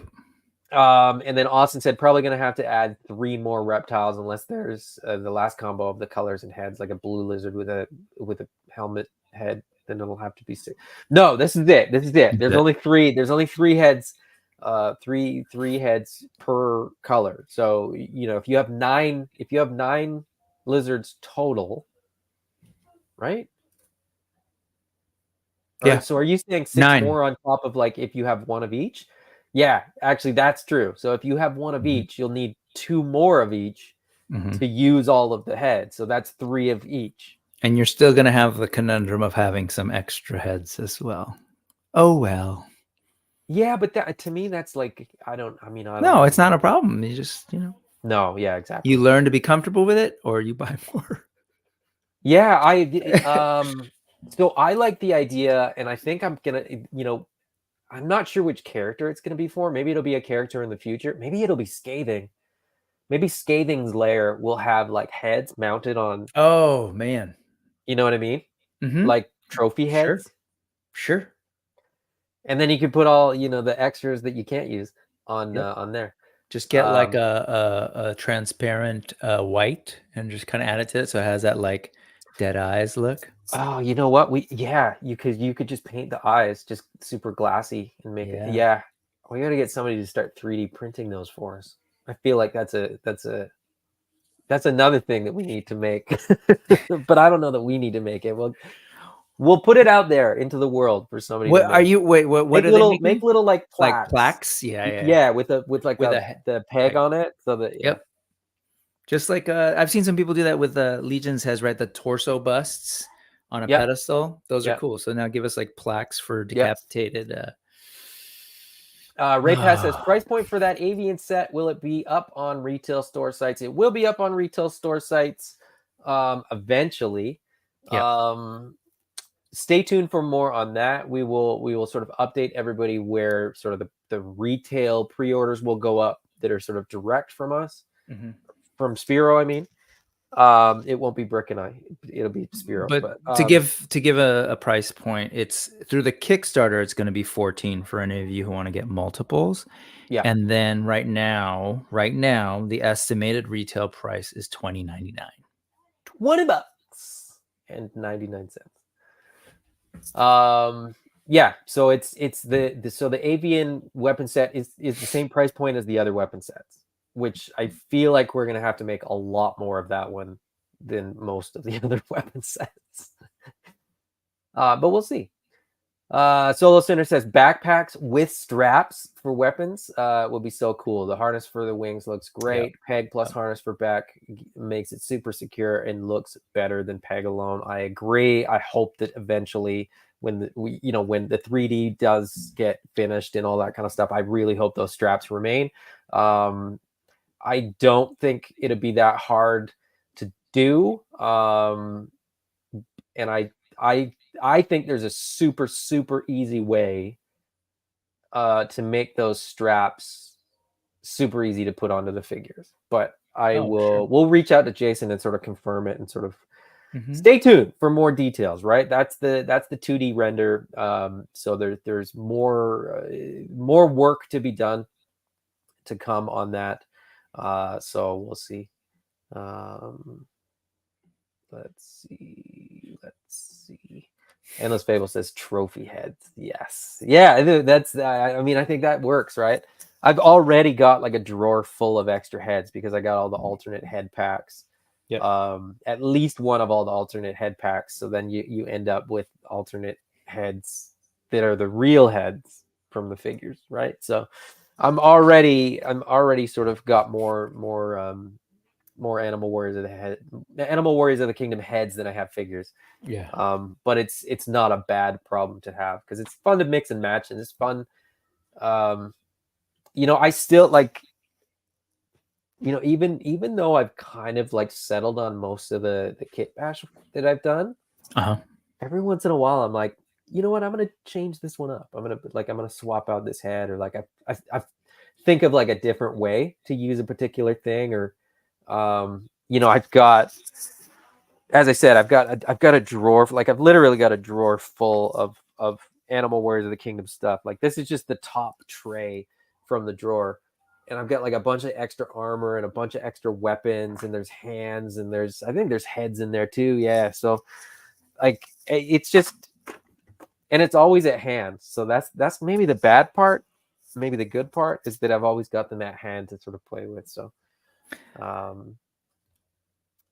and then Austin said probably going to have to add 3 more reptiles unless there's the last combo of the colors and heads, like a blue lizard with a helmet head. Then it'll have to be 6. No, this is it. This is it. There's That- only 3. There's only 3 heads. Three heads per color. So if you have 9 lizards total, right? Or yeah. so are you saying 6 9. more on top of like if you have 1 of each? Yeah, actually that's true. So if you have 1 of Mhm. each, you'll need 2 more of each Mhm. to use all of the heads. So that's 3 of each. And you're still gonna have the conundrum of having some extra heads as well. Oh well. Yeah, but that to me that's like I don't No, know, it's not a man. problem. You just, No, yeah, you exactly. learn to be comfortable with it or you buy more. Yeah, so I like the idea and I think I'm gonna I'm not sure which character it's gonna be for. Maybe it'll be a character in the future. Maybe it'll be Scathing. Maybe Scathing's lair will have like heads mounted on, Oh man. you know what I mean? Mhm. Like trophy Sure. heads. Sure. And then you can put all the extras that you can't use on Yep. there. Just get like a transparent white and just kind of add it to it, so it has that like dead eyes look. Oh, you know what? You could just paint the eyes just super glassy and make it. Yeah. Yeah, we got to get somebody to start 3D printing those for us. I feel like that's another thing that we need to make. But I don't know that we need to make it. We'll put it out there into the world for somebody to What are make. you? Wait, what are they Make making? little like Like plaques. plaques? Yeah, yeah, yeah. Yeah, with like With the peg peg. on it, so that yeah. Yep. Just like I've seen some people do that with Legion's has right the torso busts on a Yep. pedestal. Those are Yep. cool. So now give us like plaques for Yep. decapitated. Ray Pass says price point for that avian set. Will it be up on retail store sites? It will be up on retail store sites eventually. Yep. Stay tuned for more on that. We will sort of update everybody where sort of the retail pre-orders will go up that are sort of direct from us, from Spiro. I mean, it won't be Brick and I. It'll be Spiro. But to give a price point, it's through the Kickstarter. It's going to be 14 for any of you who want to get multiples. Yeah. And then right now, the estimated retail price is $20.99. $20 and 99 cents. Yeah, so it's the avian weapon set is the same price point as the other weapon sets, which I feel like we're gonna have to make a lot more of that one than most of the other weapon sets. But we'll see. Solo Center says backpacks with straps for weapons will be so cool. The harness for the wings looks great. Yep. Peg plus harness for back makes it super secure and looks better than peg alone. I agree. I hope that eventually when the 3D does get finished and all that kind of stuff, I really hope those straps remain. I don't think it'll be that hard to do. And I think there's a super, super easy way to make those straps super easy to put onto the figures. But we'll reach out to Jason and sort of confirm it and sort of stay tuned for more details, right? That's the 2D render. So there's more work to be done to come on that. So we'll see. Let's see. Endless Fable says trophy heads. Yes. Yeah, that's I mean, I think that works, right? I've already got like a drawer full of extra heads because I got all the alternate head packs. Yeah. At least one of all the alternate head packs. So then you end up with alternate heads that are the real heads from the figures, right? So I'm already sort of got more Animal Warriors of the Kingdom heads than I have figures. Yeah. But it's not a bad problem to have because it's fun to mix and match and it's fun. I still like, even though I've kind of like settled on most of the kit bash that I've done, every once in a while I'm like, you know what, I'm gonna change this one up. I'm gonna swap out this head, or like I think of like a different way to use a particular thing, or I've got, as I said, I've got a drawer, like I've literally got a drawer full of Animal Warriors of the Kingdom stuff. Like this is just the top tray from the drawer, and I've got like a bunch of extra armor and a bunch of extra weapons, and there's hands, and I think there's heads in there too. Yeah, so like it's just, and it's always at hand. So that's maybe the bad part. Maybe the good part is that I've always got them at hand to sort of play with. So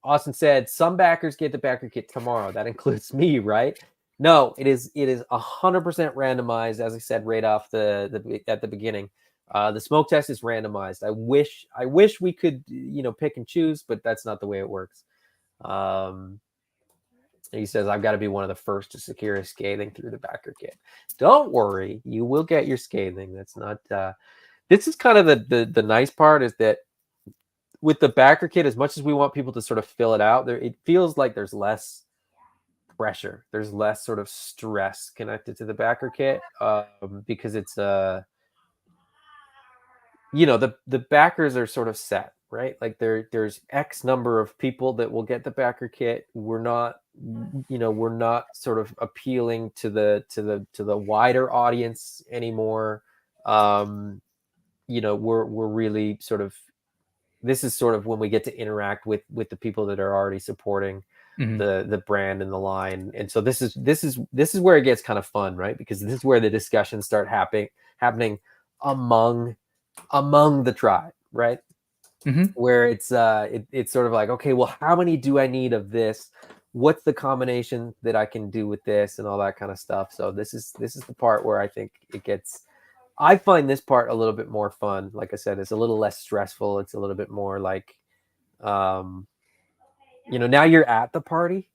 Austin said some backers get the Backerkit tomorrow. That includes me, right? No, it is 100% randomized, as I said right off at the beginning. The smoke test is randomized. I wish we could pick and choose, but that's not the way it works. He says I've got to be one of the first to secure a scathing through the Backerkit. Don't worry, you will get your scathing. That's not. This is kind of the nice part, is that with the Backerkit, as much as we want people to sort of fill it out, it feels like there's less pressure. There's less sort of stress connected to the Backerkit because it's the backers are sort of set. right? Like there's X number of people that will get the backer kit. We're not, we're not sort of appealing to the wider audience anymore. We're really sort of, this is sort of when we get to interact with the people that are already supporting the brand and the line. And so this is where it gets kind of fun, right? Because this is where the discussions start happening among the tribe, right? Where it's sort of like, okay, well, how many do I need of this? What's the combination that I can do with this and all that kind of stuff? So this is the part where I think I find this part a little bit more fun. Like I said, it's a little less stressful. It's a little bit more like, now you're at the party.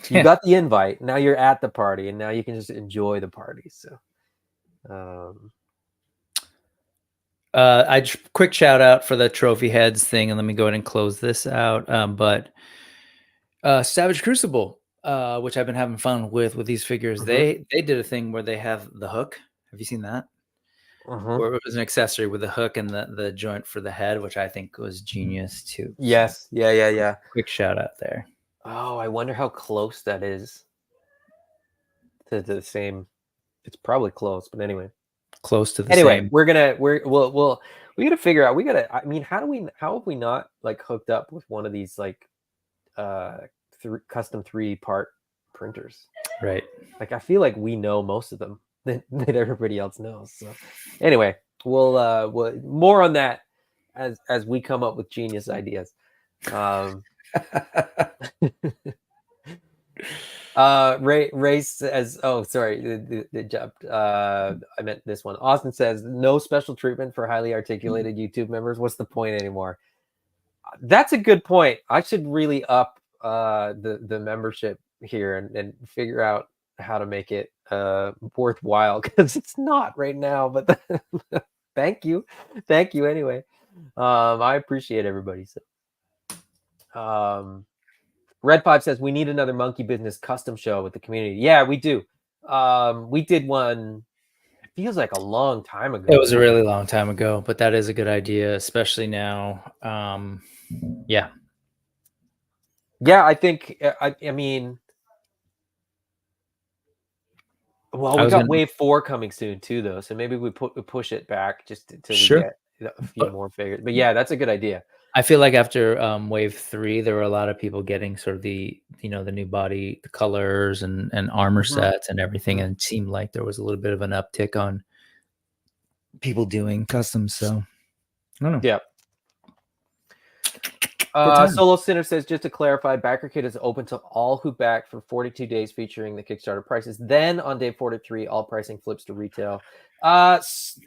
You got the invite. Now you're at the party, and now you can just enjoy the party. So, I quick shout out for the trophy heads thing, and let me go ahead and close this out. But Savage Crucible, which I've been having fun with these figures, they did a thing where they have the hook. Have you seen that? Where it was an accessory with a hook and the joint for the head, which I think was genius too. Yes. So, Yeah. quick shout out there. Oh, I wonder how close that is to the same. It's probably close, but anyway. Close to the Anyway, same. we gotta figure out. I mean, how have we not like hooked up with one of these like custom 3-part printers? Right. Like, I feel like we know most of them that everybody else knows. So anyway, we'll more on that as we come up with genius ideas. Ray says, oh, sorry, the jumped. I meant this one. Austin says, no special treatment for highly articulated YouTube members. What's the point anymore? That's a good point. I should really up the membership here and figure out how to make it worthwhile, because it's not right now. But thank you anyway. I appreciate everybody. So Red Pipe says, we need another monkey business custom show with the community. Yeah, we do. We did one, it feels like a long time ago. It was a really long time ago, but that is a good idea, especially now. Yeah. Yeah, I think, I mean, well, we got Wave 4 coming soon too, though. So maybe we push it back just until we get a few more figures. But yeah, that's a good idea. I feel like after Wave 3, there were a lot of people getting sort of the new body, the colors and armor sets and everything, and it seemed like there was a little bit of an uptick on people doing custom. So I don't know. Yeah. Solo Sinner says, just to clarify, Backerkit is open to all who back for 42 days, featuring the Kickstarter prices. Then on day 43, all pricing flips to retail. Yes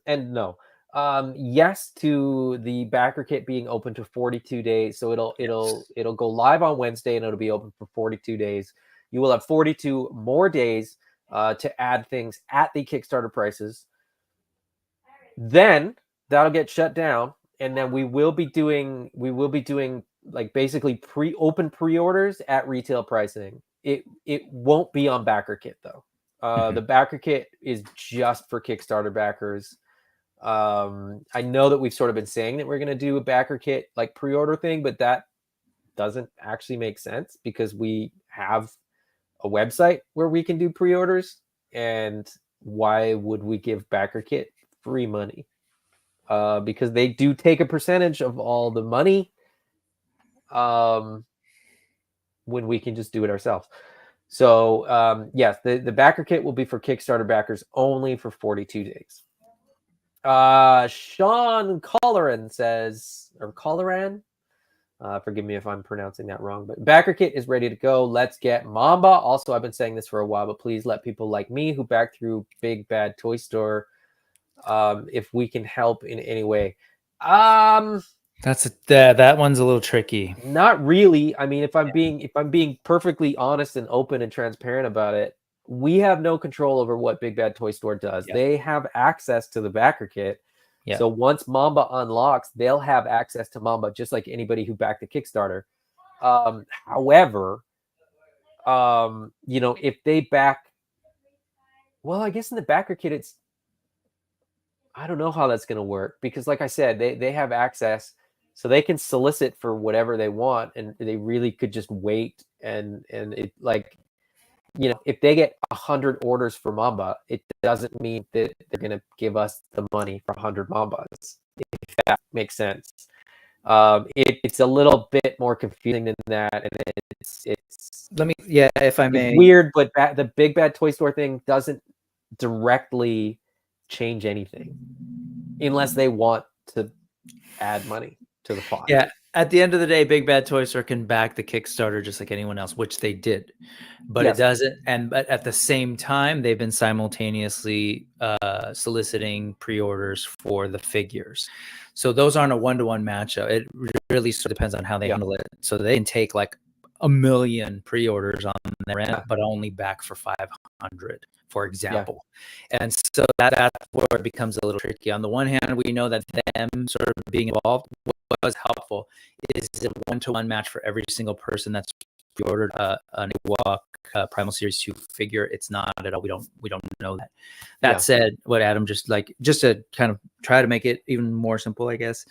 and no. Yes to the Backerkit being open to 42 days. So it'll go live on Wednesday and it'll be open for 42 days. You will have 42 more days to add things at the Kickstarter prices. Then that'll get shut down, and then we will be doing like basically pre-open pre-orders at retail pricing. It won't be on Backerkit though. The Backerkit is just for Kickstarter backers. I know that we've sort of been saying that we're going to do a Backerkit like pre-order thing, but that doesn't actually make sense because we have a website where we can do pre-orders, and why would we give Backerkit free money? Because they do take a percentage of all the money when we can just do it ourselves. So yes, the Backerkit will be for Kickstarter backers only for 42 days. Sean Colleran says, or Colleran, forgive me if I'm pronouncing that wrong, but Backerkit is ready to go. Let's get Mamba. Also, I've been saying this for a while, but please let people like me who back through Big Bad Toy Store, if we can help in any way. That one's a little tricky. Not really. I mean, if I'm being perfectly honest and open and transparent about it, we have no control over what Big Bad Toy Store does. Yeah. They have access to the Backerkit. Yeah. So once Mamba unlocks, they'll have access to Mamba just like anybody who backed the Kickstarter. However, if they back, well, I guess in the Backerkit, I don't know how that's going to work because, like I said, they have access, so they can solicit for whatever they want, and they really could just wait and it like if they get 100 orders for Mamba, it doesn't mean that they're going to give us the money for 100 Mambas, if that makes sense. It's a little bit more confusing than that, and it's if I it's may. weird, but the Big Bad Toy Store thing doesn't directly change anything unless they want to add money to the pot. Yeah, at the end of the day, Big Bad Toy Store can back the Kickstarter just like anyone else, which they did. But it Yes. doesn't. But at the same time, they've been simultaneously soliciting pre-orders for the figures. So those aren't a one-to-one matchup. It really sort of depends on how they handle it. So they can take like 1 million pre-orders on their end, but only back for 500, for example. And so that's where it becomes a little tricky. On the one hand, we know that them sort of being involved was helpful. Is a one-to-one match for every single person that's pre-ordered an AWOK Primal Series 2 figure. It's not at all. We don't know that. That said, what Adam just to kind of try to make it even more simple, I guess,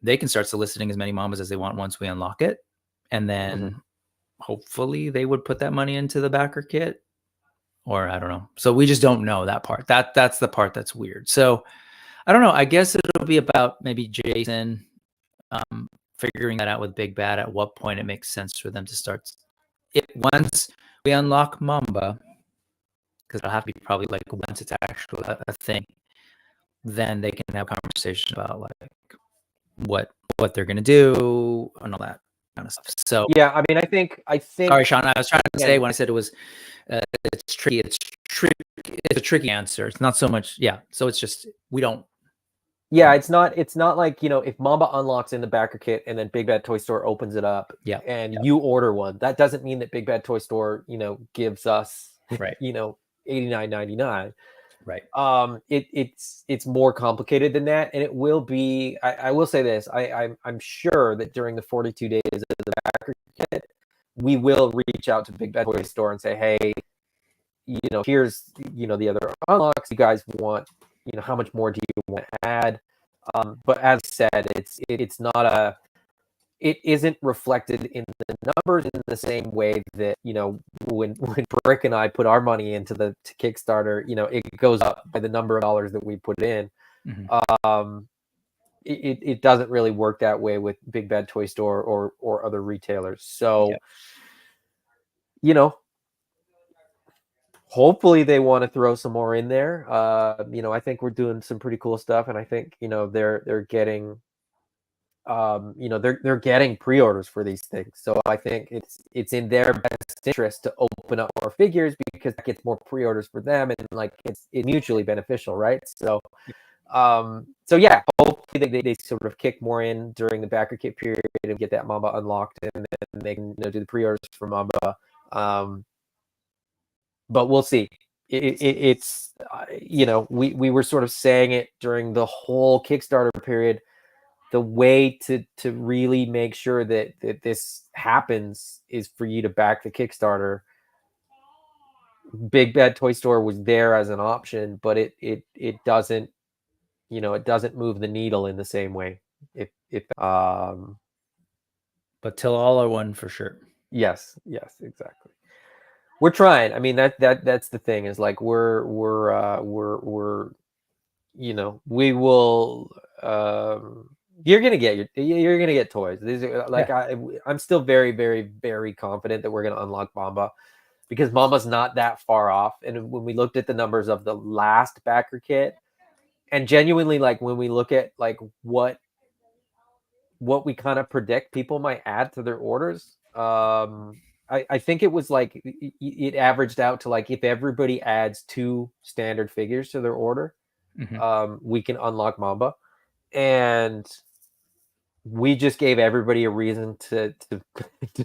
they can start soliciting as many Mambas as they want once we unlock it, and then hopefully they would put that money into the Backerkit, or I don't know. So we just don't know that part. That's the part that's weird. So I don't know. I guess it'll be about maybe Jason figuring that out with Big Bad at what point it makes sense for them to start it once we unlock Mamba, because it'll have to be probably like once it's actually a thing, then they can have conversation about like what they're gonna do and all that kind of stuff. So Yeah, I mean, I think. Sorry, Sean. I was trying to say when I said it was it's tricky. It's a tricky answer. It's not so much. Yeah. So it's just we don't. Yeah, it's not like, if Mamba unlocks in the Backerkit and then Big Bad Toy Store opens it up and you order one, that doesn't mean that Big Bad Toy Store, gives us, Right. $89.99. Right. It's more complicated than that. And it will be, I will say this, I'm sure that during the 42 days of the Backerkit, we will reach out to Big Bad Toy Store and say, hey, here's, the other unlocks you guys want. How much more do you want to add? But as I said, it's not it isn't reflected in the numbers in the same way that, when Brick and I put our money into the Kickstarter, it goes up by the number of dollars that we put in. It doesn't really work that way with Big Bad Toy Store or other retailers. So, hopefully they want to throw some more in there. I think we're doing some pretty cool stuff, and I think they're getting they're getting pre-orders for these things. So I think it's in their best interest to open up more figures because that gets more pre-orders for them, and like it's mutually beneficial, right? So yeah, hopefully they sort of kick more in during the Backerkit period and get that Mamba unlocked, and then they can do the pre-orders for Mamba. But we'll see. It's we were sort of saying it during the whole Kickstarter period. The way to really make sure that this happens is for you to back the Kickstarter. Big Bad Toy Store was there as an option, but it doesn't it doesn't move the needle in the same way. But till all are one for sure. Yes, exactly. We're trying. I mean, that's the thing is like we're we will you're gonna get toys. These are like I'm still very, very, very confident that we're gonna unlock Mamba because Mamba's not that far off. And when we looked at the numbers of the last Backerkit, and genuinely like when we look at like what we kind of predict people might add to their orders, I think it was like it averaged out to like if everybody adds 2 standard figures to their order, we can unlock Mamba. And we just gave everybody a reason to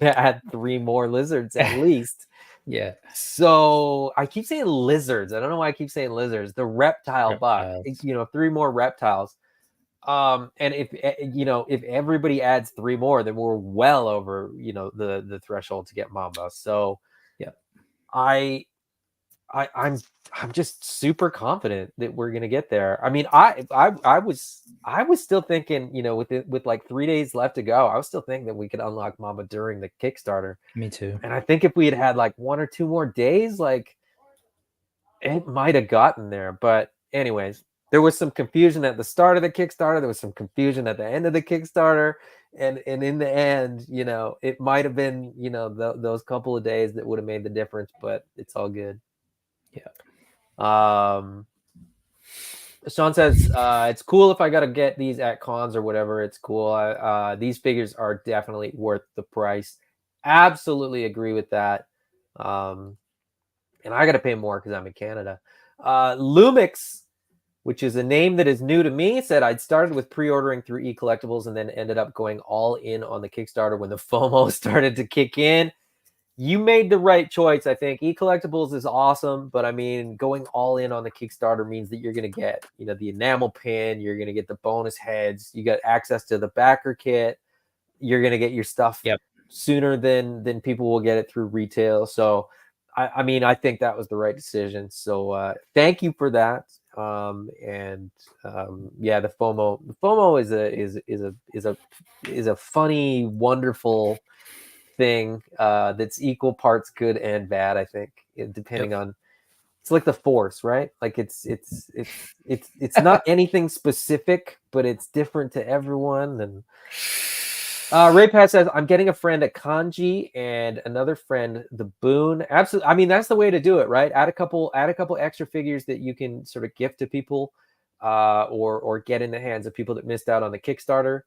add 3 more lizards at least. Yeah. So I keep saying lizards. I don't know why I keep saying lizards. The reptile buck, 3 more reptiles. And if everybody adds 3 more, then we're well over, the threshold to get Mamba. So yeah, I'm just super confident that we're gonna get there. I mean, I was still thinking, with like 3 days left to go, I was still thinking that we could unlock Mama during the Kickstarter. Me too. And I think if we had like 1 or 2 more days, like it might have gotten there. But anyways, there was some confusion at the start of the Kickstarter. There was some confusion at the end of the Kickstarter. And in the end, it might have been, those couple of days that would have made the difference, but it's all good. Yeah. Sean says, it's cool if I got to get these at cons or whatever. It's cool. These figures are definitely worth the price. Absolutely agree with that. And I got to pay more because I'm in Canada. Lumix, which is a name that is new to me, said I'd started with pre-ordering through eCollectibles and then ended up going all in on the Kickstarter when the FOMO started to kick in. You made the right choice, I think. eCollectibles is awesome, but I mean, going all in on the Kickstarter means that you're going to get, the enamel pin, you're going to get the bonus heads, you got access to the backer kit, you're going to get your stuff sooner than people will get it through retail. So, I mean, I think that was the right decision. So, thank you for that. Yeah, the FOMO is a funny, wonderful thing that's equal parts good and bad. I think, depending on, it's like the Force, right? Like it's not anything specific, but it's different to everyone. And Ray Pat says, I'm getting a friend at Kanji and another friend the Boon. Absolutely. I mean, that's the way to do it, right? Add a couple extra figures that you can sort of gift to people, or get in the hands of people that missed out on the Kickstarter.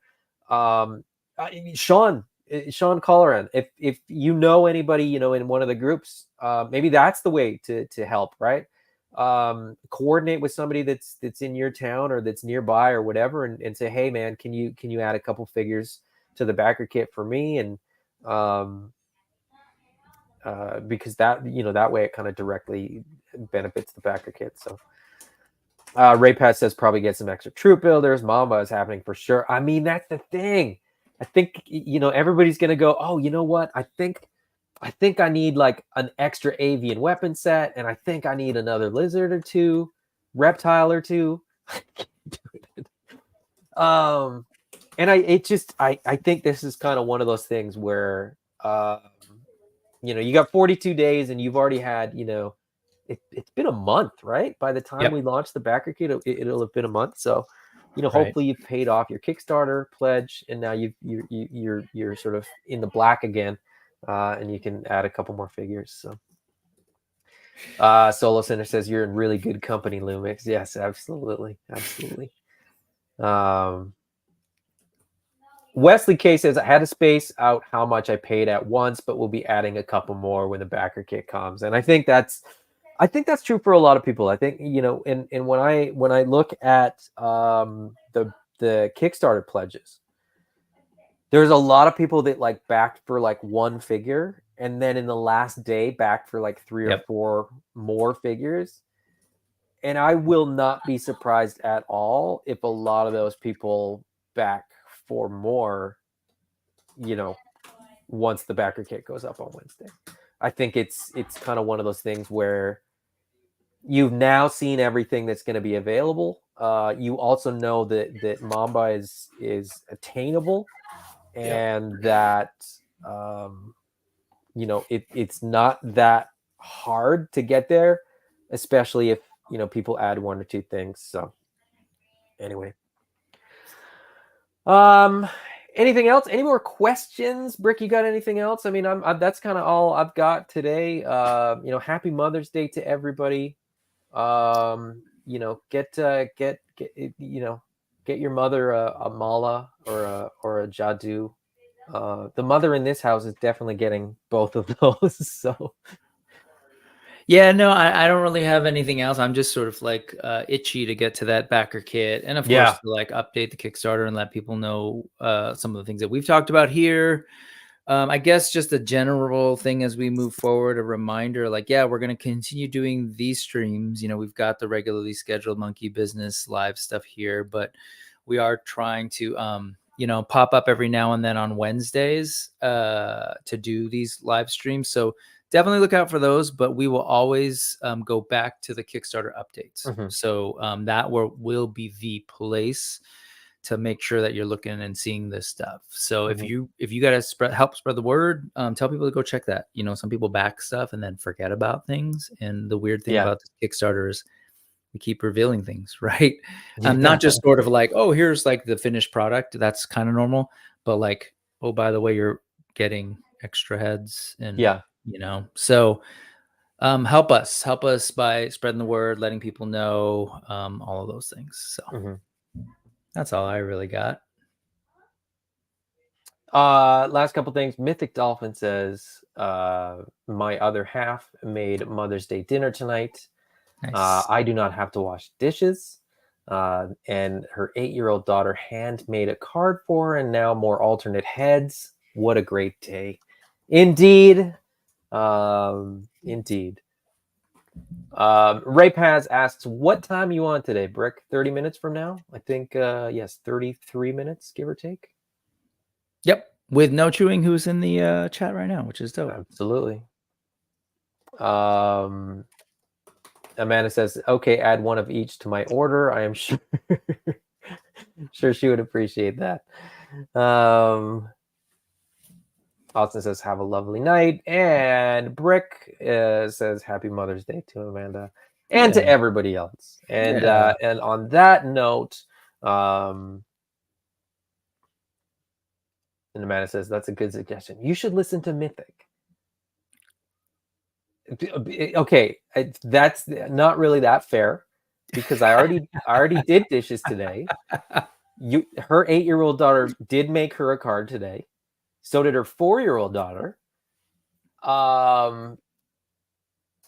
Sean Colleran, if you know anybody, in one of the groups, maybe that's the way to help, right? Coordinate with somebody that's in your town or that's nearby or whatever, and say, hey man, can you add a couple figures to the backer kit for me? And because that that way it kind of directly benefits the backer kit. So Ray Pat says probably get some extra troop builders. Mamba is happening for sure. I mean, that's the thing. I think everybody's gonna go, oh, you know what? I think I need like an extra avian weapon set, and I think I need another lizard or two, reptile or two. And I think this is kind of one of those things where you got 42 days and you've already had, it's been a month, right? By the time we launch the backer kit, it'll have been a month. So, hopefully you've paid off your Kickstarter pledge, and now you're sort of in the black again, and you can add a couple more figures. So, Solo Center says you're in really good company, Lumix. Yes, absolutely. Wesley K says, I had to space out how much I paid at once, but we'll be adding a couple more when the backer kit comes. And I think that's true for a lot of people. I think, and when I look at the Kickstarter pledges, there's a lot of people that like backed for like one figure, and then in the last day backed for like 3 or 4 more figures. And I will not be surprised at all if a lot of those people back for more, once the backer kit goes up on Wednesday. I think it's kind of one of those things where you've now seen everything that's going to be available. You also know that Mamba is attainable, and that it's not that hard to get there, especially if people add 1 or 2 things. So anyway, anything else? Any more questions? Brick, you got anything else? I mean, that's kind of all I've got today. Happy Mother's Day to everybody. Get your mother a mala or a jadu. The mother in this house is definitely getting both of those. So yeah, no, I don't really have anything else. I'm just sort of like itchy to get to that backer kit, and of course to like update the Kickstarter and let people know some of the things that we've talked about here. I guess just a general thing as we move forward, a reminder, like, we're going to continue doing these streams. We've got the regularly scheduled Monkey Business live stuff here, but we are trying to, pop up every now and then on Wednesdays to do these live streams. So definitely look out for those. But we will always go back to the Kickstarter updates. So that will be the place to make sure that you're looking and seeing this stuff. So if you got to help spread the word, tell people to go check that. You know, some people back stuff and then forget about things. And the weird thing about this Kickstarter is we keep revealing things, right? Not just sort of like, oh, here's like the finished product. That's kind of normal. But like, oh, by the way, you're getting extra heads and, you know, so help us by spreading the word, letting people know, all of those things. So that's all I really got. Last couple things. Mythic Dolphin says, my other half made Mother's Day dinner tonight. Nice. I do not have to wash dishes. And her 8-year-old daughter hand made a card for her, and now more alternate heads. What a great day. Indeed. Indeed. Ray Paz asks, what time are you on today, Brick? 30 minutes from now? I think, yes, 33 minutes, give or take. Yep. With No Chewing, who's in the chat right now, which is dope. Absolutely. Amanda says, okay, add one of each to my order. I am sure sure she would appreciate that. Austin says, have a lovely night. And Brick says, happy Mother's Day to Amanda and to everybody else. And and on that note, and Amanda says, that's a good suggestion. You should listen to Mythic. Okay, that's not really that fair because I already did dishes today. Her 8-year-old daughter did make her a card today. So did her 4-year-old daughter.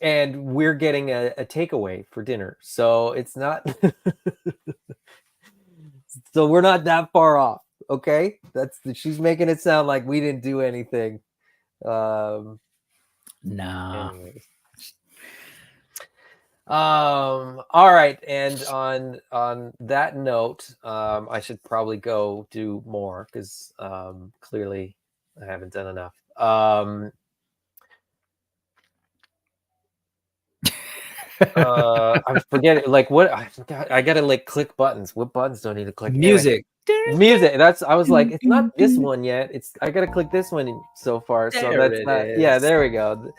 And we're getting a takeaway for dinner. So it's not so we're not that far off. Okay, she's making it sound like we didn't do anything. Nah. Anyways. All right, and on that note, I should probably go do more because clearly I haven't done enough. I forget like what I gotta like click buttons. What buttons do I need to click? Music. Anyway, music. I was like, it's not this one yet. I gotta click this one so far. So that's not. Yeah, there we go.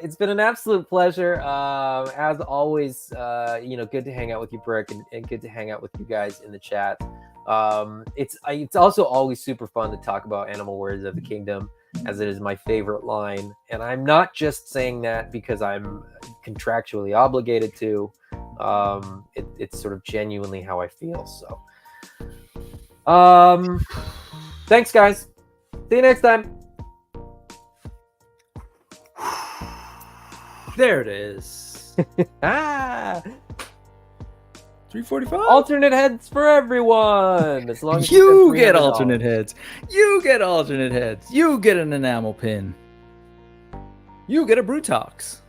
It's been an absolute pleasure. As always, good to hang out with you, Brick, and good to hang out with you guys in the chat. It's also always super fun to talk about Animal Warriors of the Kingdom, as it is my favorite line, and I'm not just saying that because I'm contractually obligated to. It's sort of genuinely how I feel. So, thanks, guys. See you next time. There it is. 345. Alternate heads for everyone. As long as you get alternate heads. You get alternate heads. You get an enamel pin. You get a Brutox.